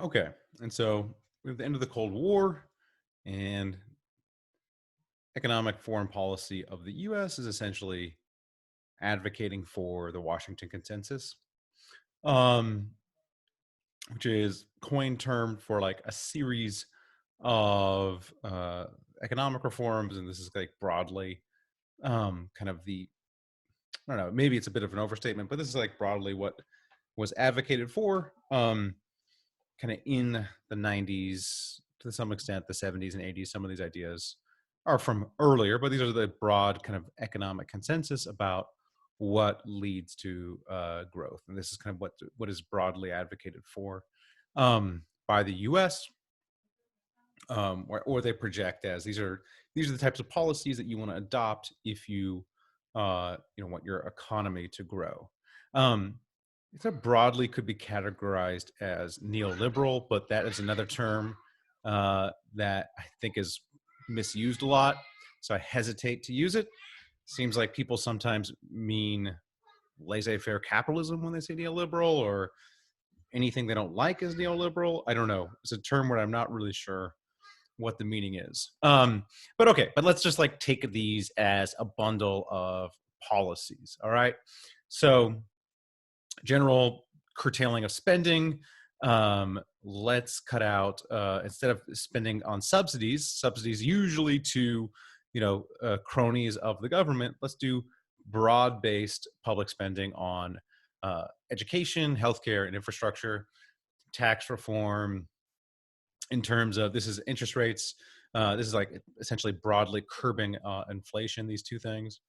Okay. And so with the end of the Cold War and economic foreign policy of the US is essentially advocating for the Washington Consensus, um, which is coined term for like a series of economic reforms. And this is like broadly kind of the, I don't know, maybe it's a bit of an overstatement, but this is like broadly what was advocated for kind of in the 90s, to some extent, the 70s and 80s. Some of these ideas are from earlier, but these are the broad kind of economic consensus about what leads to growth. And this is kind of what is broadly advocated for by the U.S. Or they project as these are the types of policies that you want to adopt if you want your economy to grow. Um, it's a broadly could be categorized as neoliberal, but that is another term that I think is misused a lot. So I hesitate to use it. Seems like people sometimes mean laissez-faire capitalism when they say neoliberal, or anything they don't like is neoliberal. I don't know. It's a term where I'm not really sure what the meaning is. But okay, but let's just like take these as a bundle of policies. All right. So general curtailing of spending. Let's cut out instead of spending on subsidies usually to cronies of the government. Let's do broad-based public spending on education, healthcare, and infrastructure, tax reform. In terms of this is interest rates. This is like essentially broadly curbing inflation. These two things,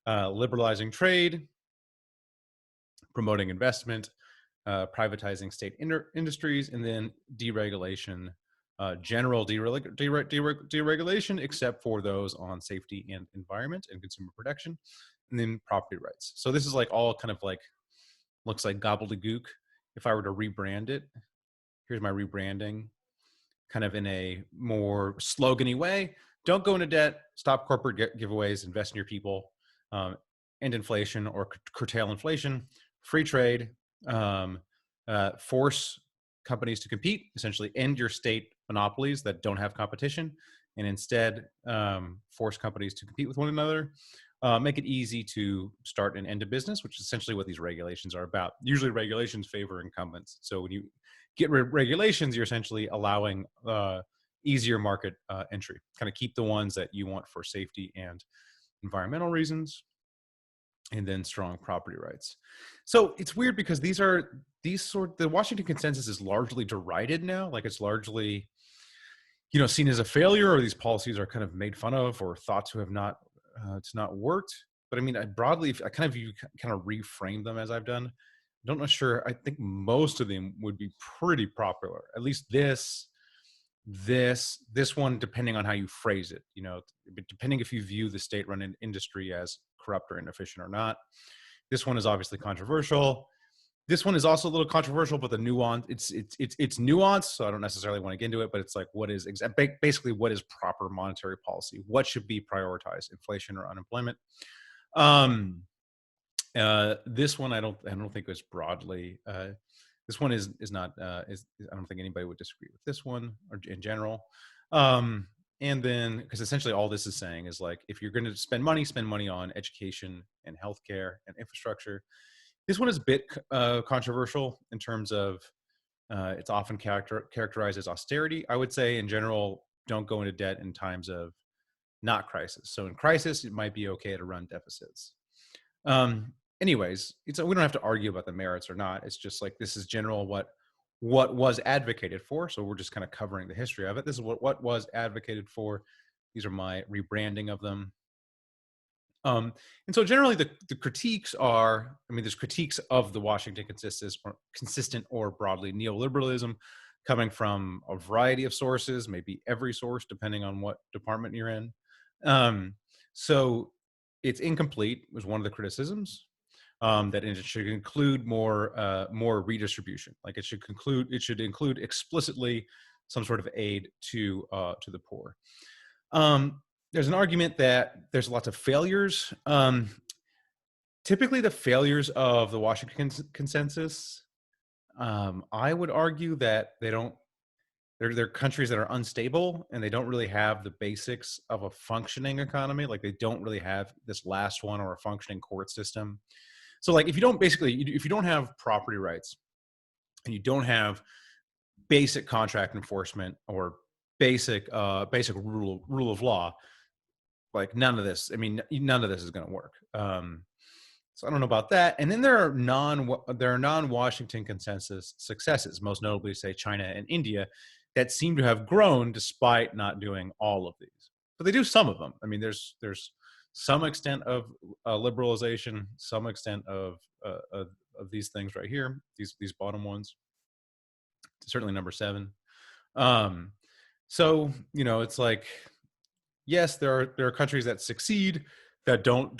liberalizing trade, promoting investment, privatizing state industries, and then deregulation, general deregulation, except for those on safety and environment and consumer protection, and then property rights. So this is like all kind of like looks like gobbledygook. If I were to rebrand it, here's my rebranding, kind of in a more slogany way. Don't go into debt, stop corporate giveaways, invest in your people, end inflation or curtail inflation, free trade, um, force companies to compete, essentially end your state monopolies that don't have competition, and instead force companies to compete with one another. Make it easy to start and end a business, which is essentially what these regulations are about. Usually regulations favor incumbents. So when you get rid of regulations, you're essentially allowing easier market entry, kind of keep the ones that you want for safety and environmental reasons, and then strong property rights. So it's weird because the Washington Consensus is largely derided now. Like it's largely, seen as a failure, or these policies are kind of made fun of or thought to have not worked. But I mean, I kind of reframe them as I've done. I don't know, sure. I think most of them would be pretty popular. At least this one, depending on how you phrase it, depending if you view the state-run industry as corrupt or inefficient or not. This one is obviously controversial. This one is also a little controversial, but the nuance, it's nuanced, so I don't necessarily want to get into it, but it's like basically what is proper monetary policy? What should be prioritized, inflation or unemployment? This one I don't think is broadly this one is not I don't think anybody would disagree with this one or in general. And then because essentially all this is saying is like if you're going to spend money on education and healthcare and infrastructure. This one is a bit controversial in terms of it's often characterized as austerity. I would say in general, don't go into debt in times of not crisis. So in crisis, it might be okay to run deficits. Anyways, we don't have to argue about the merits or not. It's just like this is general what was advocated for. So we're just kind of covering the history of it. This is what was advocated for. These are my rebranding of them. And so generally the critiques are, there's critiques of the Washington consistent or broadly neoliberalism coming from a variety of sources, maybe every source, depending on what department you're in. So it's incomplete was one of the criticisms, that it should include more redistribution. Like it should include explicitly some sort of aid to the poor. There's an argument that there's lots of failures. Typically, the failures of the Washington Consensus, I would argue that they don't they're countries that are unstable and they don't really have the basics of a functioning economy. Like they don't really have this last one or a functioning court system. So like if you don't if you don't have property rights and you don't have basic contract enforcement or basic rule of law, like none of this. I mean, none of this is going to work. So I don't know about that. And then there are non-Washington consensus successes, most notably, say China and India, that seem to have grown despite not doing all of these. But they do some of them. I mean, there's some extent of liberalization, some extent of these things right here, these bottom ones. Certainly number 7. Um, so it's like yes, there are countries that succeed that don't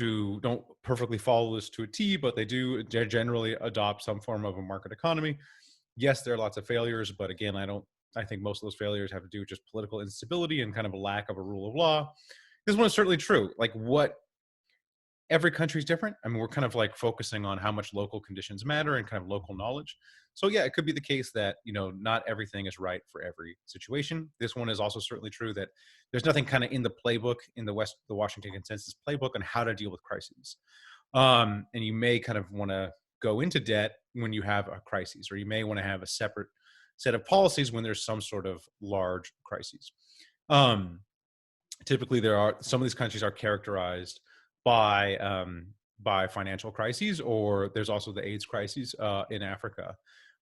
perfectly follow this to a T, but they do generally adopt some form of a market economy. Yes, there are lots of failures, but again, I think most of those failures have to do with just political instability and kind of a lack of a rule of law. This one is certainly true. Like what every country is different. I mean, we're kind of like focusing on how much local conditions matter and kind of local knowledge. So yeah, it could be the case that not everything is right for every situation. This one is also certainly true that there's nothing kind of in the playbook in the Washington Consensus playbook on how to deal with crises. And you may kind of want to go into debt when you have a crisis, or you may want to have a separate set of policies when there's some sort of large crises. Um, Typically there are some of these countries are characterized by financial crises, or there's also the AIDS crises in Africa.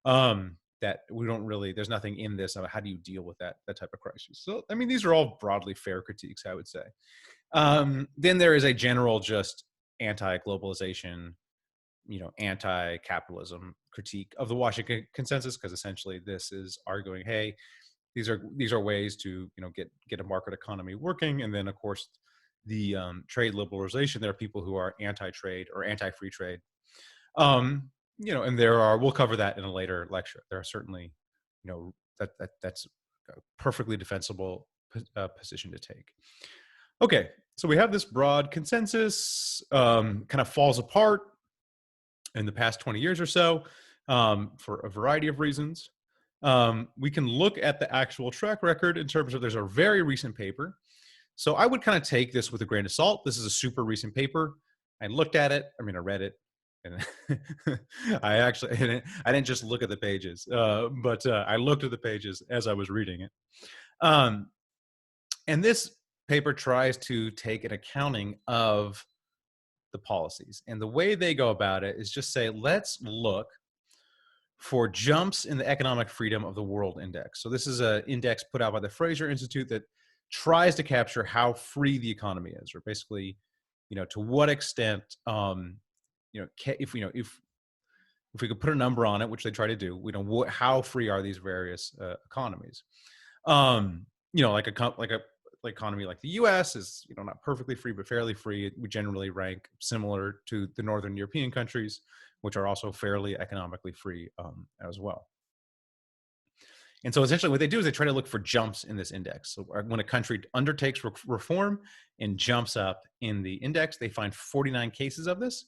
That we don't really there's nothing in this about how do you deal with that type of crisis. So I mean, these are all broadly fair critiques, I would say. Then there is a general just anti-globalization, anti-capitalism critique of the Washington Consensus, because essentially this is arguing, hey, these are ways to get a market economy working. And then of course the trade liberalization, there are people who are anti-trade or anti-free trade. And we'll cover that in a later lecture. There are certainly that's a perfectly defensible position to take. Okay, so we have this broad consensus, kind of falls apart in the past 20 years or so, for a variety of reasons. We can look at the actual track record in terms of there's a very recent paper. So I would kind of take this with a grain of salt. This is a super recent paper. I looked at it. I read it. And I didn't just look at the pages, but I looked at the pages as I was reading it. And this paper tries to take an accounting of the policies. And the way they go about it is just say, let's look for jumps in the economic freedom of the world index. So this is an index put out by the Fraser Institute that tries to capture how free the economy is, or basically, to what extent, if we could put a number on it, which they try to do, how free are these various economies? Like economy like the U.S. is not perfectly free but fairly free. We generally rank similar to the Northern European countries, which are also fairly economically free as well. And so essentially what they do is they try to look for jumps in this index. So when a country undertakes reform and jumps up in the index, they find 49 cases of this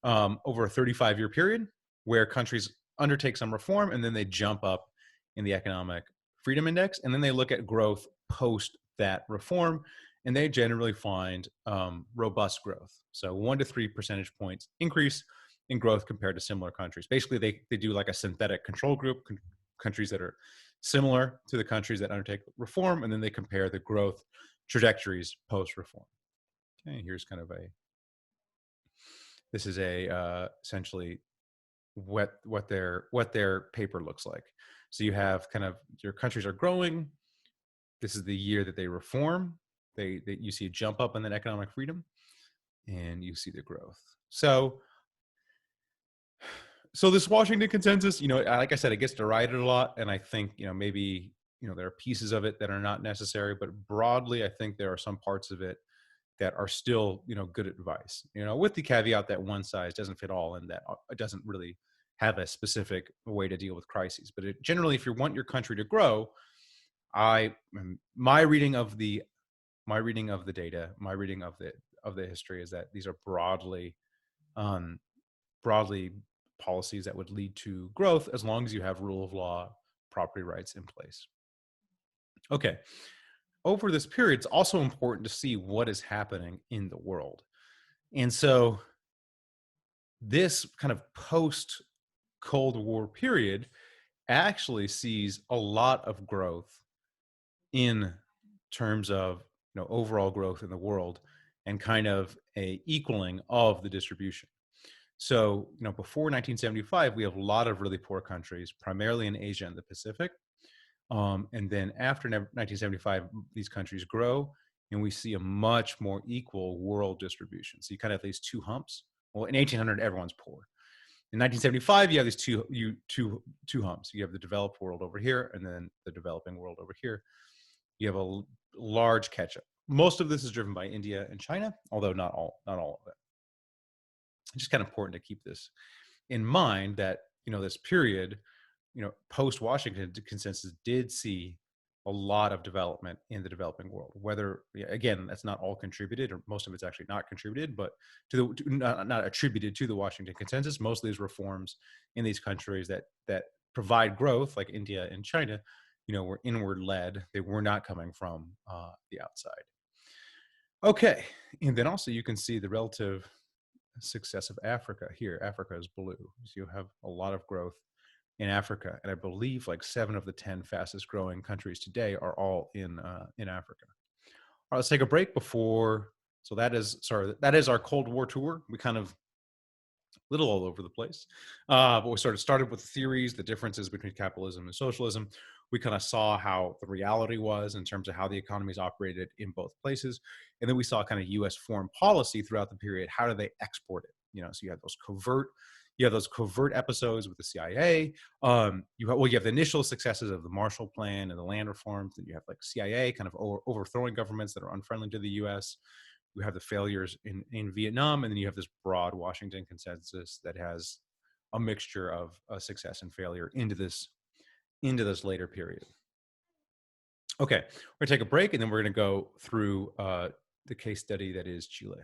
over a 35-year period, where countries undertake some reform and then they jump up in the economic freedom index. And then they look at growth post that reform, and they generally find robust growth. So 1 to 3 percentage points increase in growth compared to similar countries. Basically, they do like a synthetic control group, countries that are similar to the countries that undertake reform, and then they compare the growth trajectories post-reform. Okay, here's kind of this is essentially what their paper looks like. So you have kind of your countries are growing. This is the year that they reform. You see a jump up in that economic freedom, and you see the growth. So this Washington Consensus, like I said, it gets derided a lot, and I think maybe there are pieces of it that are not necessary, but broadly, I think there are some parts of it that are still good advice. With the caveat that one size doesn't fit all, and that it doesn't really have a specific way to deal with crises. But generally, if you want your country to grow, my reading of the data, my reading of the history is that these are broadly policies that would lead to growth as long as you have rule of law, property rights in place. Okay. Over this period, it's also important to see what is happening in the world. And so this kind of post Cold War period actually sees a lot of growth in terms of overall growth in the world and kind of a equaling of the distribution. So, before 1975, we have a lot of really poor countries, primarily in Asia and the Pacific. And then after 1975, these countries grow and we see a much more equal world distribution. So you kind of have these two humps. Well, in 1800, everyone's poor. In 1975, you have these two humps. You have the developed world over here, and then the developing world over here. You have a large catch up. Most of this is driven by India and China, although not all of it. It's just kind of important to keep this in mind that this period, post Washington consensus did see a lot of development in the developing world. Whether again, that's not all contributed, or most of it's actually not contributed, but not attributed to the Washington consensus. Most of these reforms in these countries that provide growth, like India and China, were inward led. They were not coming from the outside. Okay, and then also you can see the relative success of Africa here. Africa is blue, so you have a lot of growth in Africa, and I believe like 7 of the 10 fastest growing countries today are all in Africa. All right, let's take a break before. So that is our Cold War tour. We kind of little all over the place. But we sort of started with the theories, the differences between capitalism and socialism. We kind of saw how the reality was in terms of how the economies operated in both places. And then we saw kind of US foreign policy throughout the period. How do they export it? So you have those covert episodes with the CIA. You have the initial successes of the Marshall Plan and the land reforms. Then you have like CIA kind of overthrowing governments that are unfriendly to the US. You have the failures in Vietnam, and then you have this broad Washington consensus that has a mixture of success and failure into this later period. Okay, we're gonna take a break, and then we're gonna go through the case study that is Chile.